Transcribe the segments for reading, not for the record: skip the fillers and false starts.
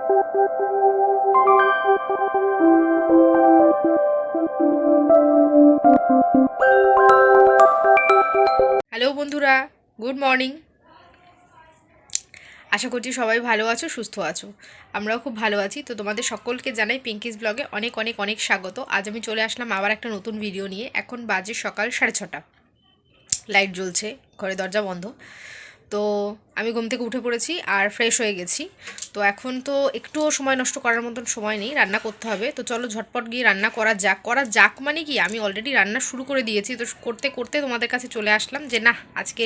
Hello বন্ধুরা, good morning. আশা করছি সবাই ভালো আছো, সুস্থ আছো। আমরাও খুব ভালো আছি। তো তোমাদের সকলকে জানাই পিঙ্কিস ব্লগে অনেক অনেক অনেক স্বাগত। আজ আমি চলে আসলাম আবার একটা নতুন ভিডিও নিয়ে। এখন বাজে সকাল 6:30, লাইট জ্বলছে, ঘরে দরজা বন্ধ। তো আমি ঘুম থেকে উঠে পড়েছি আর ফ্রেশ হয়ে গেছি। তো এখন তো একটুও সময় নষ্ট করার মতন সময় নেই, রান্না করতে হবে। তো চলো ঝটপট গিয়ে রান্না করা যাক মানে কি, আমি অলরেডি রান্না শুরু করে দিয়েছি। তো করতে করতে তোমাদের কাছে চলে আসলাম যে না, আজকে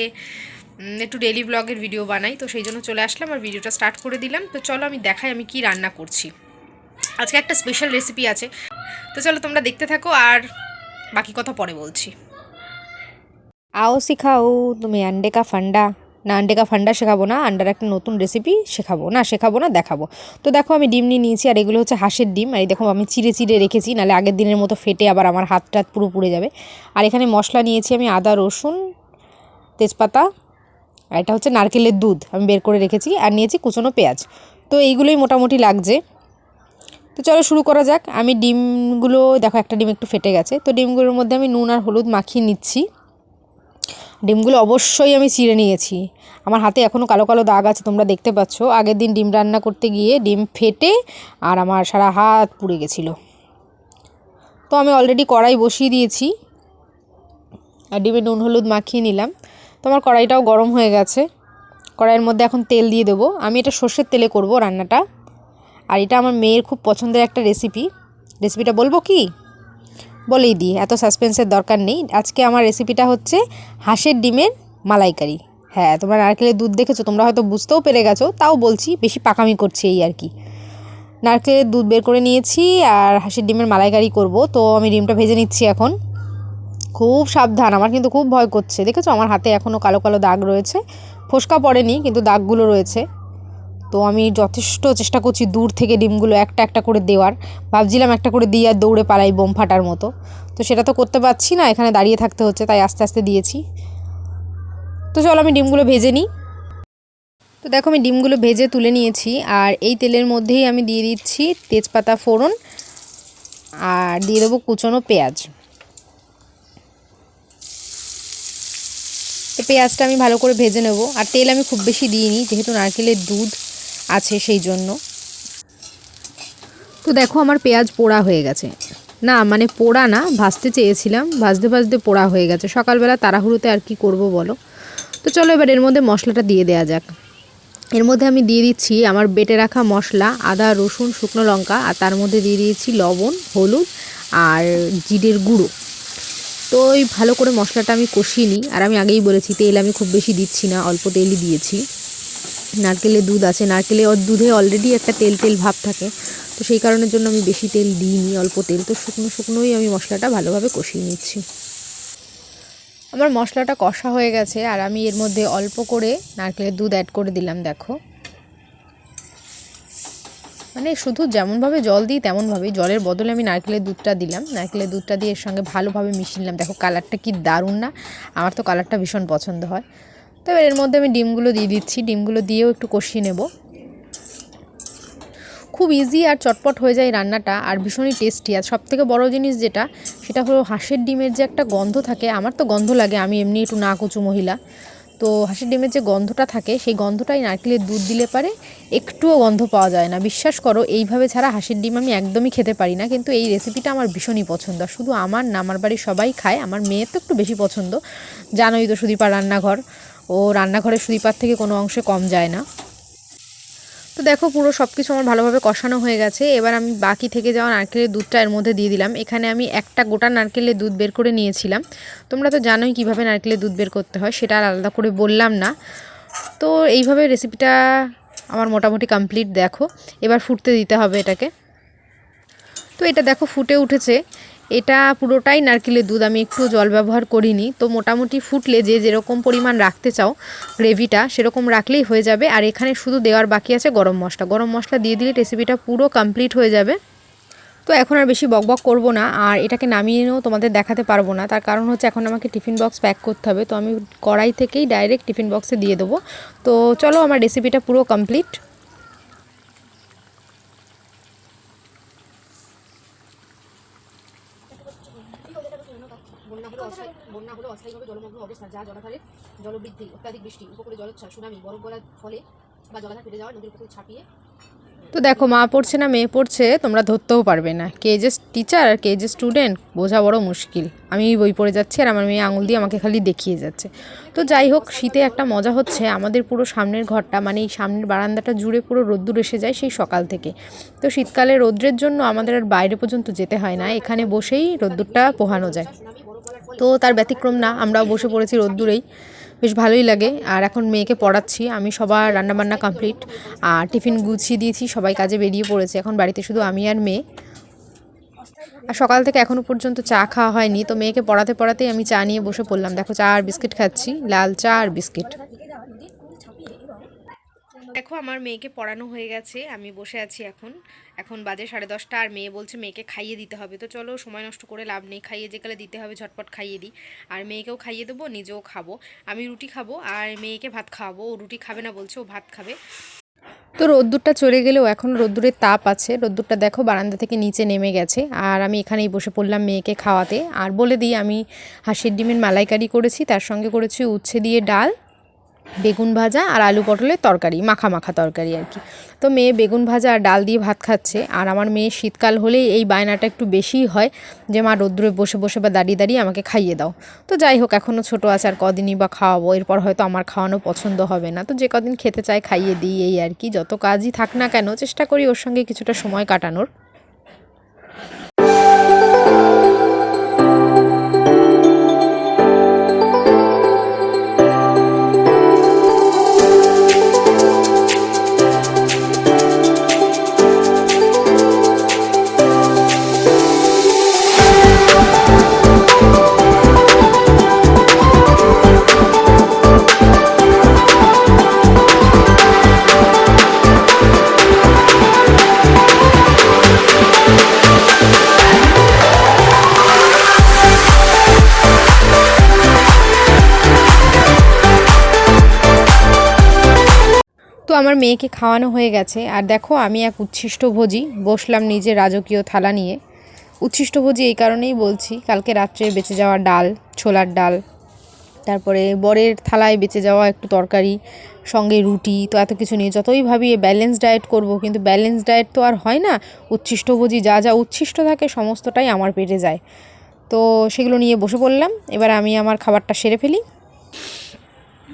একটু ডেইলি ব্লগের ভিডিও বানাই। তো সেই জন্য চলে আসলাম আর ভিডিওটা স্টার্ট করে দিলাম। তো চলো আমি দেখাই আমি কি রান্না করছি। আজকে একটা স্পেশাল রেসিপি আছে। তো চলো তোমরা দেখতে থাকো আর বাকি কথা পরে বলছি। आओ सिखाओ तुम्हें अंडे का फंडा। না আন্ডে কা ফান্ডা শেখাবো না, আন্ডার একটা নতুন রেসিপি শেখাবো না দেখাবো। তো দেখো আমি ডিম নিয়ে নিয়েছি আর এগুলো হচ্ছে হাঁসের ডিম। আর এই দেখো আমি চিড়ে চিড়ে রেখেছি, নাহলে আগের দিনের মতো ফেটে আবার আমার হাত টাত পুরো পুড়ে যাবে। আর এখানে মশলা নিয়েছি আমি আদা রসুন তেজপাতা, আর এটা হচ্ছে নারকেলের দুধ আমি বের করে রেখেছি, আর নিয়েছি কুচনো পেঁয়াজ। তো এইগুলোই মোটামুটি লাগছে। তো চলো শুরু করা যাক। আমি ডিমগুলো দেখো, একটা ডিম একটু ফেটে গেছে। তো ডিমগুলোর মধ্যে আমি নুন আর হলুদ মাখিয়ে নিচ্ছি। ডিমগুলো অবশ্যই আমি চিড়ে নিয়েছি, আমার হাতে এখনও কালো কালো দাগ আছে, তোমরা দেখতে পাচ্ছ। আগের দিন ডিম রান্না করতে গিয়ে ডিম ফেটে আর আমার সারা হাত পুড়ে গেছিলো। তো আমি অলরেডি কড়াই বসিয়ে দিয়েছি আর ডিমে নুন হলুদ মাখিয়ে নিলাম। তো আমার কড়াইটাও গরম হয়ে গেছে। কড়াইয়ের মধ্যে এখন তেল দিয়ে দেবো। আমি এটা সর্ষের তেলে করব রান্নাটা। আর এটা আমার মেয়ের খুব পছন্দের একটা রেসিপিটা বলবো কি, বলেই দিই, এত সাসপেন্সের দরকার নেই। আজকে আমার রেসিপিটা হচ্ছে হাঁসের ডিমের মালাইকারি। হ্যাঁ, তোমরা নারকেলের দুধ দেখেছো, তোমরা হয়তো বুঝতেও পেরে গেছো, তাও বলছি, বেশি পাকামি করছি এই আর কি। নারকেলের দুধ বের করে নিয়েছি আর হাঁসের ডিমের মালাইকারি করব। তো আমি ডিমটা ভেজে নিচ্ছি এখন। খুব সাবধান, আমার কিন্তু খুব ভয় করছে। দেখেছো আমার হাতে এখনও কালো কালো দাগ রয়েছে, ফোস্কা পড়েনি কিন্তু দাগগুলো রয়েছে। তো আমি যথেষ্ট চেষ্টা করছি দূর থেকে ডিমগুলো একটা একটা করে দেওয়ার। ভাবছিলাম একটা করে দিয়ে আর দৌড়ে পালাই বোম ফাটার মতো, তো সেটা তো করতে পারছি না, এখানে দাঁড়িয়ে থাকতে হচ্ছে, তাই আস্তে আস্তে দিয়েছি। তো চলো আমি ডিমগুলো ভেজে নিই। তো দেখো আমি ডিমগুলো ভেজে তুলে নিয়েছি আর এই তেলের মধ্যেই আমি দিয়ে দিচ্ছি তেজপাতা ফোড়ন আর দিয়ে দেবো কুচনো পেঁয়াজ। তো পেঁয়াজটা আমি ভালো করে ভেজে নেব। আর তেল আমি খুব বেশি দিইনি, যেহেতু নারকেলের দুধ আছে সেই জন্য। তো দেখো আমার পেঁয়াজ পোড়া হয়ে গেছে, না মানে পোড়া না, ভাজতে চেয়েছিলাম, ভাজতে ভাজতে পোড়া হয়ে গেছে। সকালবেলা তাড়াহুড়োতে আর কি করব বলো। তো চলো এবার এর মধ্যে মশলাটা দিয়ে দেওয়া যাক। এর মধ্যে আমি দিয়ে দিচ্ছি আমার বেটে রাখা মশলা, আদা রসুন শুকনো লঙ্কা, আর তার মধ্যে দিয়ে দিয়েছি লবণ হলুদ আর জিরের গুঁড়ো। তো ওই ভালো করে মশলাটা আমি কষিয়ে নিই। আর আমি আগেই বলেছি তেল আমি খুব বেশি দিচ্ছি না, অল্প তেলই দিয়েছি। নারকেলের দুধ আছে, নারকেলের দুধে অলরেডি একটা তেল তেল ভাব থাকে, তো সেই কারণের জন্য আমি বেশি তেল দিইনি, অল্প তেল। তো শুকনো শুকনোই আমি মশলাটা ভালোভাবে কষিয়ে নিচ্ছি। আমার মশলাটা কষা হয়ে গেছে আর আমি এর মধ্যে অল্প করে নারকেলের দুধ অ্যাড করে দিলাম। দেখো মানে শুধু যেমনভাবে জল দিই তেমনভাবেই, জলের বদলে আমি নারকেলের দুধটা দিলাম। নারকেলের দুধটা দিয়ে এর সঙ্গে ভালোভাবে মিশিয়ে নিলাম। দেখো কালারটা কি দারুণ না, আমার তো কালারটা ভীষণ পছন্দ হয়। তো এবার এর মধ্যে আমি ডিমগুলো দিয়ে দিচ্ছি, ডিমগুলো দিয়েও একটু কষিয়ে নেব। খুব ইজি আর চটপট হয়ে যায় রান্নাটা, আর ভীষণই টেস্টি। আর সবথেকে বড় জিনিস যেটা, সেটা হলো হাঁসের ডিমের যে একটা গন্ধ থাকে, আমার তো গন্ধ লাগে, আমি এমনি একটু না কচু মহিলা। তো হাঁসের ডিমের যে গন্ধটা থাকে, সেই গন্ধটাই নারকেলের দুধ দিলে পারে একটুও গন্ধ পাওয়া যায় না। বিশ্বাস করো এইভাবে ছাড়া হাঁসের ডিম আমি একদমই খেতে পারি না। কিন্তু এই রেসিপিটা আমার ভীষণই পছন্দ, শুধু আমার না, আমার বাড়ির সবাই খায়। আমার মেয়ের তো একটু বেশি পছন্দ, জানোই তো সুদীপার রান্নাঘর, ও রান্নাঘরে সুদীপার থেকে কোনো অংশে কম যায় না। তো দেখো পুরো সব কিছু আমার ভালোভাবে কষানো হয়ে গেছে। এবার আমি বাকি থেকে যাওয়া নারকেলের দুধটা এর মধ্যে দিয়ে দিলাম। এখানে আমি একটা গোটা নারকেলের দুধ বের করে নিয়েছিলাম। তোমরা তো জানোই কীভাবে নারকেলের দুধ বের করতে হয়, সেটা আর আলাদা করে বললাম না। তো এইভাবে রেসিপিটা আমার মোটামুটি কমপ্লিট। দেখো এবার ফুটতে দিতে হবে এটাকে। তো এটা দেখো ফুটে উঠেছে, এটা পুরোটাই নারকেলের দুধ, আমি একটু জল ব্যবহার করিনি। তো মোটামুটি ফুটলে যে যেরকম পরিমাণ রাখতে চাও গ্রেভিটা, সেরকম রাখলেই হয়ে যাবে। আর এখানে শুধু দেওয়ার বাকি আছে গরম মশলা। গরম মশলা দিয়ে দিলে রেসিপিটা পুরো কমপ্লিট হয়ে যাবে। তো এখন আর বেশি বকবক করব না, আর এটাকে নামিয়ে নিয়েও তোমাদের দেখাতে পারবো না। তার কারণ হচ্ছে এখন আমাকে টিফিন বক্স প্যাক করতে হবে। তো আমি কড়াই থেকেই ডাইরেক্ট টিফিন বক্সে দিয়ে দেবো। তো চলো আমার রেসিপিটা পুরো কমপ্লিট। বন্যা হলো অস্থায়ীভাবে জলমগ্ন অবস্থা, যা জলাধারে জলবৃদ্ধি, অত্যাধিক বৃষ্টি, উপকূলে জলোচ্ছ্বাস, সুনামি, বরফ গলার ফলে বা জলাধার ফেটে যাওয়া, নদীর উপকূল ছাপিয়ে। তো দেখো মা পড়ছে না মেয়ে পড়ছে, তোমরা ধরতেও পারবে না কে যে টিচার আর কে যে স্টুডেন্ট, বোঝা বড় মুশকিল। আমি বই পড়ে যাচ্ছি আর আমার মেয়ে আঙুল দিয়ে আমাকে খালি দেখিয়ে যাচ্ছে। তো যাই হোক, শীতে একটা মজা হচ্ছে, আমাদের পুরো সামনের ঘরটা মানে এই সামনের বারান্দাটা জুড়ে পুরো রোদ্দুর এসে যায় সেই সকাল থেকে। তো শীতকালে রৌদ্রের জন্য আমাদের আর বাইরে পর্যন্ত যেতে হয় না, এখানে বসেই রোদ্দুরটা পোহানো যায়। তো তার ব্যতিক্রম না, আমরাও বসে পড়েছি রোদ্দুরেই, বেশ ভালোই লাগে। আর এখন মেয়েকে পড়াচ্ছি, আমি সবার রান্নাবান্না কমপ্লিট আর টিফিন গুছিয়ে দিয়েছি, সবাই কাজে বেরিয়ে পড়েছে, এখন বাড়িতে শুধু আমি আর মেয়ে। আর সকাল থেকে এখনও পর্যন্ত চা খাওয়া হয়নি, তো মেয়েকে পড়াতে পড়াতেই আমি চা নিয়ে বসে পড়লাম। দেখো চা আর বিস্কিট খাচ্ছি, লাল চা আর বিস্কিট। দেখো আমার মেয়েকে পড়ানো হয়ে গেছে, আমি বসে আছি এখন। এখন বাজে 10:30 আর মেয়ে বলছে মেয়েকে খাইয়ে দিতে হবে। তো চলো, সময় নষ্ট করে লাভ নেই, খাইয়ে যে কালে দিতে হবে ঝটপট খাইয়ে দিই। আর মেয়েকেও খাইয়ে দেবো, নিজেও খাবো। আমি রুটি খাবো আর মেয়েকে ভাত খাওয়াবো। ও রুটি খাবে না বলছে, ও ভাত খাবে। তো রোদ্দুরটা চলে গেলেও এখন রোদ্দুরের তাপ আছে, রোদ্দুরটা দেখো বারান্দা থেকে নিচে নেমে গেছে। আর আমি এখানেই বসে পড়লাম মেয়েকে খাওয়াতে। আর বলে দিই, আমি হাঁসের ডিমের মালাইকারি করেছি, তার সঙ্গে করেছি উচ্ছে দিয়ে ডাল, বেগুন ভাজা আর আলু পটলের তরকারি, মাখা মাখা তরকারি আর কি। তো মেয়ে বেগুন ভাজা আর ডাল দিয়ে ভাত খাচ্ছে। আর আমার মেয়ে শীতকাল হলেই এই বায়নাটা একটু বেশিই হয় যে মা রোদ্দুরে বসে বসে বা দাঁড়িয়ে দাঁড়িয়ে আমাকে খাইয়ে দাও। তো যাই হোক, এখনও ছোটো আছে, আর কদিনই বা খাওয়াবো, এরপর হয়তো আমার খাওয়ানো পছন্দ হবে না। তো যে কদিন খেতে চায় খাইয়ে দিই, এই আর কি। যত কাজই থাক না কেন, চেষ্টা করি ওর সঙ্গে কিছুটা সময় কাটানোর। তো আমার মেয়েকে খাওয়ানো হয়ে গেছে। আর দেখো, আমি এক উচ্ছিষ্টভোজী, বসলাম নিজের রাজকীয় থালা নিয়ে। উচ্ছিষ্টভোজী এই কারণেই বলছি, কালকে রাত্রে বেঁচে যাওয়া ডাল, ছোলার ডাল, তারপরে বরের থালায় বেঁচে যাওয়া একটু তরকারি, সঙ্গে রুটি। তো এত কিছু নিয়ে যতই ভাবি ব্যালেন্স ডায়েট করব, কিন্তু ব্যালেন্স ডায়েট তো আর হয় না। উচ্ছিষ্টভোজী যা যা উচ্ছিষ্ট থাকে সমস্তটাই আমার পেটে যায়। তো সেগুলো নিয়ে বসে পড়লাম, এবার আমি আমার খাবারটা সেরে ফেলি।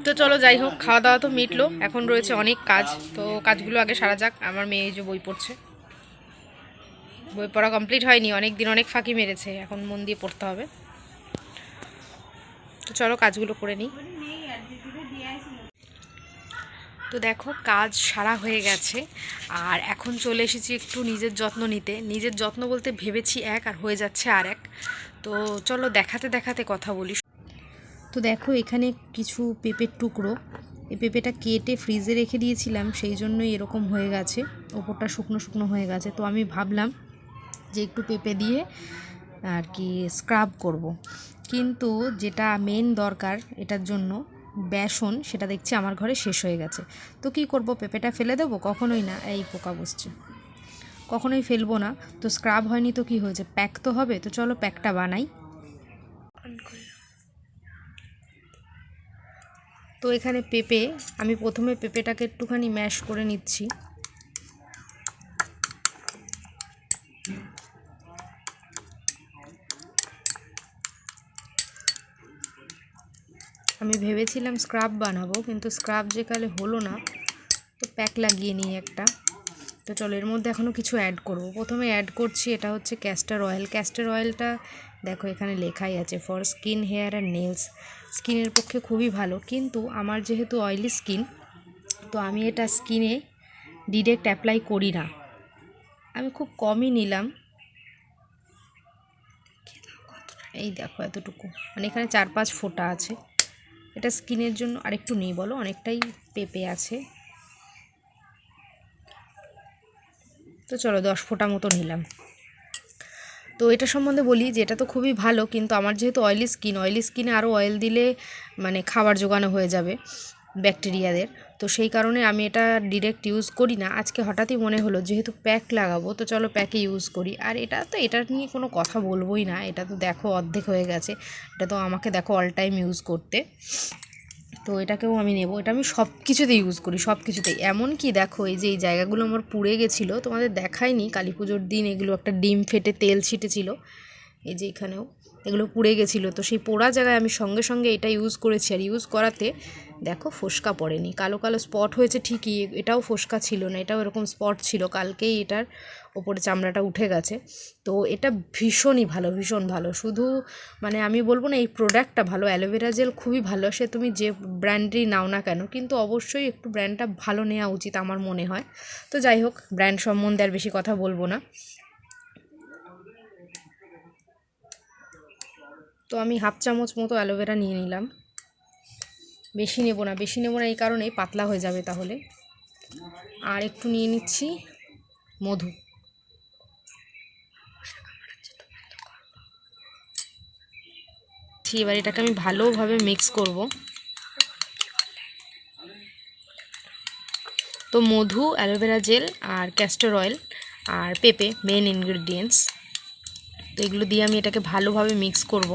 তো চলো, যাই হোক, খাওয়া দাওয়া তো মিটলো, এখন রয়েছে অনেক কাজ। তো কাজগুলো আগে সারা যাক। আমার মেয়ে এই যে বই পড়ছে, বই পড়া কমপ্লিট হয়নি, অনেক দিন অনেক ফাঁকি মেরেছে, এখন মন দিয়ে পড়তে হবে। তো চলো কাজগুলো করে নিই। তো দেখো, কাজ সারা হয়ে গেছে আর এখন চলে এসেছি একটু নিজের যত্ন নিতে। নিজের যত্ন বলতে ভেবেছি এক, আর হয়ে যাচ্ছে আর এক। তো চলো দেখাতে দেখাতে কথা বলি। তো দেখো, এখানে কিছু পেঁপের টুকরো, এই পেঁপেটা কেটে ফ্রিজে রেখে দিয়েছিলাম, সেই জন্যই এরকম হয়ে গেছে, ওপরটা শুকনো শুকনো হয়ে গেছে। তো আমি ভাবলাম যে একটু পেঁপে দিয়ে আর কি স্ক্রাব করব। কিন্তু যেটা মেন দরকার এটার জন্য, বেসন, সেটা দেখছি আমার ঘরে শেষ হয়ে গেছে। তো কি করব, পেঁপেটা ফেলে দেবো? কখনোই না, এই পোকা বসছে, কখনোই ফেলবো না। তো স্ক্রাব হয়নি তো কি হয়েছে, প্যাক তো হবে। তো চলো প্যাকটা বানাই। তো এখানে পেঁপে, আমি প্রথমে পেঁপেটাকে একটুখানি ম্যাশ করে নিচ্ছি। আমি ভেবেছিলাম স্ক্রাব বানাবো, কিন্তু স্ক্রাব যে কালে হলো না, তো প্যাক লাগিয়ে নিই একটা। তো চলো, এর মধ্যে এখনও কিছু অ্যাড করব। প্রথমে অ্যাড করছি, এটা হচ্ছে ক্যাস্টর অয়েল। ক্যাস্টর অয়েলটা দেখো এখানে লেখাই আছে for skin, hair and nails, স্কিনের পক্ষে খুবই ভালো। কিন্তু আমার যেহেতু অয়েলি স্কিন, তো আমি এটা স্কিনে ডিরেক্ট অ্যাপ্লাই করি না, আমি খুব কমই নিলাম। এই দেখো এতটুকু, মানে এখানে 4-5 ফোঁটা আছে। এটা স্কিনের জন্য আরেকটু নেই বলো, অনেকটাই পেঁপে আছে। তো চলো 10 ফোঁটা মতো নিলাম। তো এটা সম্বন্ধে বলি যে এটা তো খুবই ভালো, কিন্তু আমার যেহেতু অয়েলি স্কিনে আরও অয়েল দিলে মানে খাবার জোগানো হয়ে যাবে ব্যাকটেরিয়াদের। তো সেই কারণে আমি এটা ডিরেক্ট ইউজ করি না। আজকে হঠাৎই মনে হলো যেহেতু প্যাক লাগাবো তো চলো প্যাকে ইউজ করি। আর এটা তো এটার নিয়ে কোনো কথা বলবোই না, এটা তো দেখো অর্ধেক হয়ে গেছে, এটা তো আমাকে দেখো অল টাইম ইউজ করতে। তো এটাকেও আমি নেব, এটা আমি সব কিছুতে ইউজ করি, সব কিছুতেই। এমনকি দেখো এই যে এই জায়গাগুলো আমার পুড়ে গেছিলো, তোমাদের দেখায়নি কালী পুজোর দিন, এগুলো একটা ডিম ফেটে তেল ছিটেছিল, এই যে এখানেও এগুলো পুড়ে গেছিলো। তো সেই পোড়া জায়গায় আমি সঙ্গে সঙ্গে এটা ইউজ করেছি, আর ইউজ করাতে দেখো ফোস্কা পড়েনি। কালো কালো স্পট হয়েছে ঠিকই, এটাও ফোস্কা ছিল না, এটাও এরকম স্পট ছিল, কালকেই এটার ওপরে চামড়াটা উঠে গেছে। তো এটা ভীষণই ভালো, ভীষণ ভালো। শুধু মানে আমি বলবো না এই প্রোডাক্টটা ভালো, অ্যালোভেরা জেল খুবই ভালো, সে তুমি যে ব্র্যান্ডেরই নাও না কেন, কিন্তু অবশ্যই একটু ব্র্যান্ডটা ভালো নেওয়া উচিত আমার মনে হয়। তো যাই হোক, ব্র্যান্ড সম্বন্ধে আর বেশি কথা বলবো না। তো আমি হাফ চামচ মতো অ্যালোভেরা নিয়ে নিলাম, বেশি নেব না, বেশি নেব না এই কারণেই পাতলা হয়ে যাবে তাহলে। আর একটু নিয়ে নিচ্ছি মধু। এবার এটাকে আমি ভালোভাবে মিক্স করব। তো মধু, অ্যালোভেরা জেল আর ক্যাস্টর অয়েল আর পেঁপে মেন ইনগ্রেডিয়েন্টস। তো এগুলো দিয়ে আমি এটাকে ভালোভাবে মিক্স করব।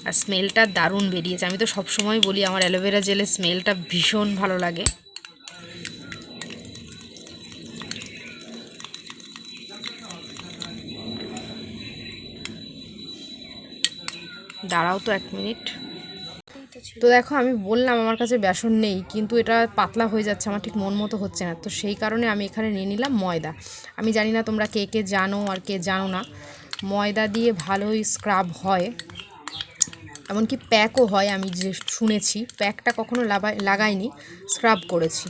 আর স্মেলটা দারুণ বেরিয়েছে, আমি তো সবসময় বলি আমার অ্যালোভেরা জেলের স্মেলটা ভীষণ ভালো লাগে। দাঁড়াও তো 1 মিনিট। তো দেখো আমি বললাম আমার কাছে বেসন নেই, কিন্তু এটা পাতলা হয়ে যাচ্ছে, আমার ঠিক মন মতো হচ্ছে না। তো সেই কারণে আমি এখানে নিয়ে নিলাম ময়দা। আমি জানি না তোমরা কে কে জানো আর কে জানো না, ময়দা দিয়ে ভালোই স্ক্রাব হয়, এমনকি প্যাকও হয়। আমি যে শুনেছি, প্যাকটা কখনো লাগাইনি, স্ক্রাব করেছি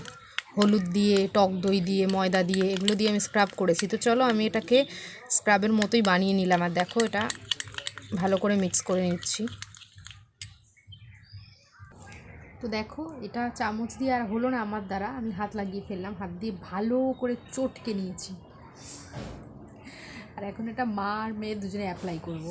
হলুদ দিয়ে, টক দই দিয়ে, ময়দা দিয়ে, এগুলো দিয়ে আমি স্ক্রাব করেছি। তো চলো আমি এটাকে স্ক্রাবের মতোই বানিয়ে নিলাম। আর দেখো এটা ভালো করে মিক্স করে নিচ্ছি। তো দেখো এটা চামচ দিয়ে আর হলো না আমার দ্বারা, আমি হাত লাগিয়ে ফেললাম, হাত দিয়ে ভালো করে চটকে নিয়েছি। আর এখন এটা মা আর মেয়ে দুজনে অ্যাপ্লাই করবো।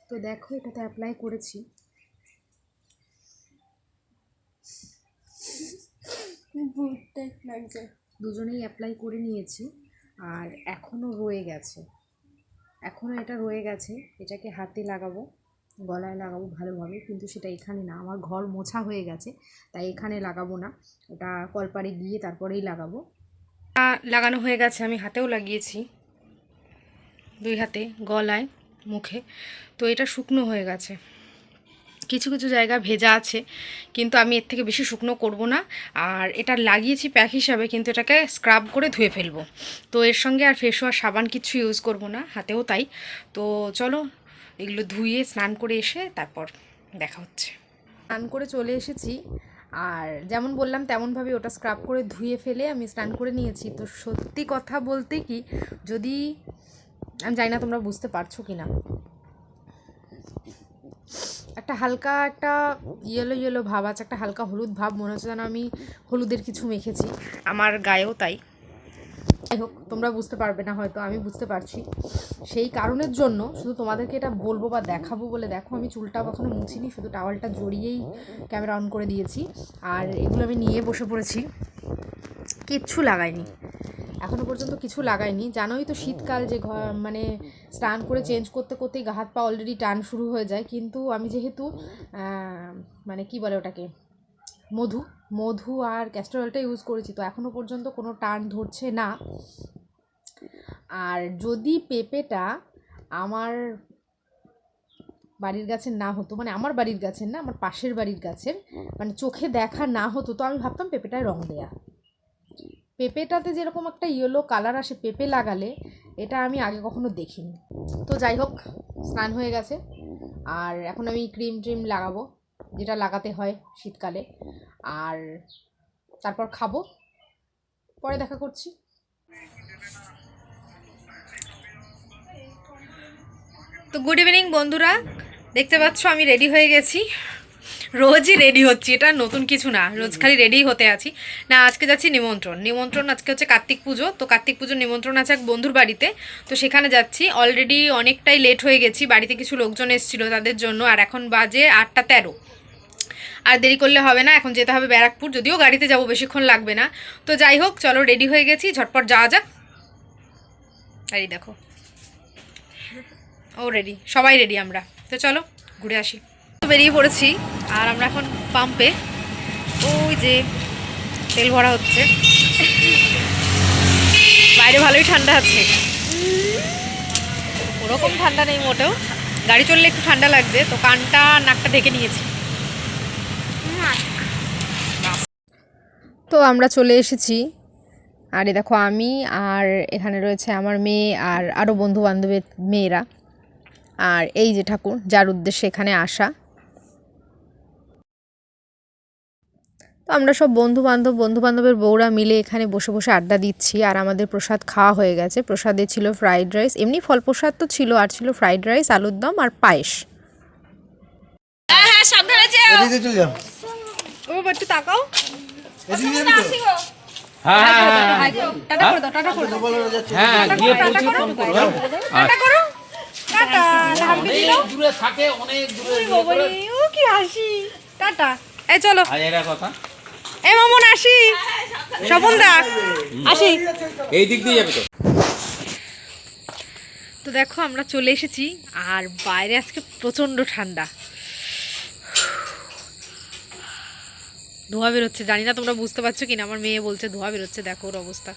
তো দেখো এটাতে অ্যাপ্লাই করেছি, লাগছে, দুজনেই অ্যাপ্লাই করে নিয়েছি। আর এখনও রয়ে গেছে, এখনও এটা রয়ে গেছে, এটাকে হাতে লাগাবো, গলায় লাগাবো ভালোভাবে, কিন্তু সেটা এখানে না, আমার ঘর মোছা হয়ে গেছে, তাই এখানে লাগাবো না, ওটা কলপারে গিয়ে তারপরেই লাগাবো। লাগানো হয়ে গেছে, আমি হাতেও লাগিয়েছি, 2 হাতে, গলায়, মুখে। তো এটা শুকনো হয়ে গেছে, কিছু কিছু জায়গা ভেজা আছে, কিন্তু আমি এর থেকে বেশি শুকনো করব না। আর এটা লাগিয়েছি প্যাক হিসাবে, কিন্তু এটাকে স্ক্রাব করে ধুয়ে ফেলবো। তো এর সঙ্গে আর ফেস ওয়াশ, সাবান কিছু ইউজ করব না, হাতেও তাই। তো চলো এগুলো ধুয়ে স্নান করে এসে তারপর দেখা হচ্ছে। স্নান করে চলে এসেছি, আর যেমন বললাম তেমনভাবে ওটা স্ক্রাব করে ধুয়ে ফেলে আমি স্নান করে নিয়েছি। তো সত্যি কথা বলতে কি, যদি আমি জানি না তোমরা বুঝতে পারছো কি না, একটা হালকা একটা ইয়েলো ইয়েলো ভাব আছে, একটা হালকা হলুদ ভাব, মনে হচ্ছে যেন আমি হলুদের কিছু মেখেছি, আমার গায়েও তাই। যাই হোক, তোমরা বুঝতে পারবে না হয়তো, আমি বুঝতে পারছি। সেই কারণের জন্য শুধু তোমাদেরকে এটা বলবো বা দেখাবো বলে, দেখো আমি চুলটা কখনো মুছিনি, শুধু টাওয়ালটা জড়িয়েই ক্যামেরা অন করে দিয়েছি। আর এগুলো আমি নিয়ে বসে পড়েছি, কিচ্ছু লাগাইনি এখনও পর্যন্ত, কিছু লাগাইনি। জানোই তো শীতকাল, যে মানে স্নান করে চেঞ্জ করতে করতেই গা হাত পা অলরেডি টান শুরু হয়ে যায়। কিন্তু আমি যেহেতু মানে কি বলে ওটাকে, মধু মধু আর ক্যাস্টর অয়েলটা ইউজ করেছি, তো এখনও পর্যন্ত কোনো টান ধরছে না। আর যদি পেঁপেটা আমার বাড়ির গাছের না হতো, মানে আমার বাড়ির গাছের না, আমার পাশের বাড়ির গাছের, মানে চোখে দেখা না হতো, তো আমি ভাবতাম পেঁপেটায় রং দেয়া। পেঁপেটাতে যেরকম একটা ইয়েলো কালার আসে পেঁপে লাগালে, এটা আমি আগে কখনো দেখিনি। তো যাই হোক, স্নান হয়ে গেছে, আর এখন আমি ক্রিম ট্রিম লাগাবো। যেটা লাগাতে হয় শীতকালে। আর তারপর খাবো, পরে দেখা করছি। তো গুড ইভিনিং বন্ধুরা, দেখতে পাচ্ছ আমি রেডি হয়ে গেছি। রোজই রেডি হচ্ছি, এটা নতুন কিছু না, রোজ খালি রেডি হতে আছি না। আজকে যাচ্ছি নিমন্ত্রণ, আজকে হচ্ছে কার্তিক পুজো। তো কার্তিক পুজোর নিমন্ত্রণ আছে এক বন্ধুর বাড়িতে, তো সেখানে যাচ্ছি। অলরেডি অনেকটাই লেট হয়ে গেছি, বাড়িতে কিছু লোকজন এসেছিলো তাদের জন্য। আর এখন বাজে 8:13। আর দেরি করলে হবে না, এখন যেতে হবে ব্যারাকপুর, যদিও গাড়িতে যাব, বেশিক্ষণ লাগবে না। তো যাই হোক, চলো রেডি হয়ে গেছি, ঝটপট যাওয়া যাক। এই দেখো ও রেডি, সবাই রেডি আমরা। তো চলো ঘুরে আসি। বেরিয়ে পড়েছি আর আমরা এখন পাম্পে, ওই যে তেল ভরা হচ্ছে। বাইরে ভালোই ঠান্ডা আছে, ওরকম ঠান্ডা নেই মোটেও, গাড়ি চললে একটু ঠান্ডা লাগছে। তো কানটা নাকটা ঢেকে নিয়েছি। তো আমরা চলে এসেছি, আর এই দেখো আমি, আর এখানে রয়েছে আমার মেয়ে আর আরও বন্ধু বান্ধবের মেয়েরা। আর এই যে ঠাকুর, যার উদ্দেশ্যে এখানে আসা। তো আমরা সব বন্ধু বান্ধবের বউরা মিলে এখানে বসে বসে আড্ডা দিচ্ছি। আর আমাদের প্রসাদ খাওয়া হয়ে গেছে। প্রসাদে ছিল ফ্রাইড রাইস, এমনি ফল প্রসাদ তো ছিল, আর ছিল ফ্রাইড রাইস, আলুর দম আর পায়েস। ও একটু তাকাও। এই চলো, এ মামুন আসি, স্বপনদা আসি, এই দিক দিয়ে যাবে তো। তো দেখো আমরা চলে এসেছি, আর বাইরে আজকে প্রচণ্ড ঠান্ডা, ধোঁয়া বেরোচ্ছে। জানি না তোমরা বুঝতে পারছো কিনা, আমার মেয়ে বলছে ধোঁয়া বেরোচ্ছে, দেখো ওর অবস্থা।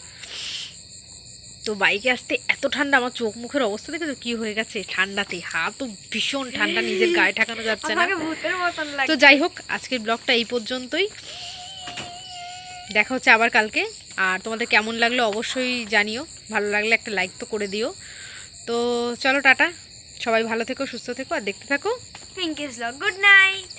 তো বাইকে আসতে এত ঠান্ডা, আমার চোখ মুখের অবস্থা দেখে তো কি হয়ে গেছে ঠান্ডাতে, হাত তো ভীষণ ঠান্ডা, নিজের গায়ে ঠেকানো যাচ্ছে না। তো যাই হোক, আজকের ব্লগটা এই পর্যন্তই, দেখা হচ্ছে আবার কালকে। আর তোমাদের কেমন লাগলো অবশ্যই জানিও, ভালো লাগলে একটা লাইক তো করে দিও। তো চলো টাটা, সবাই ভালো থেকো, সুস্থ থেকো, আর দেখতে থাকো পিঙ্কিস ব্লগ। Good night.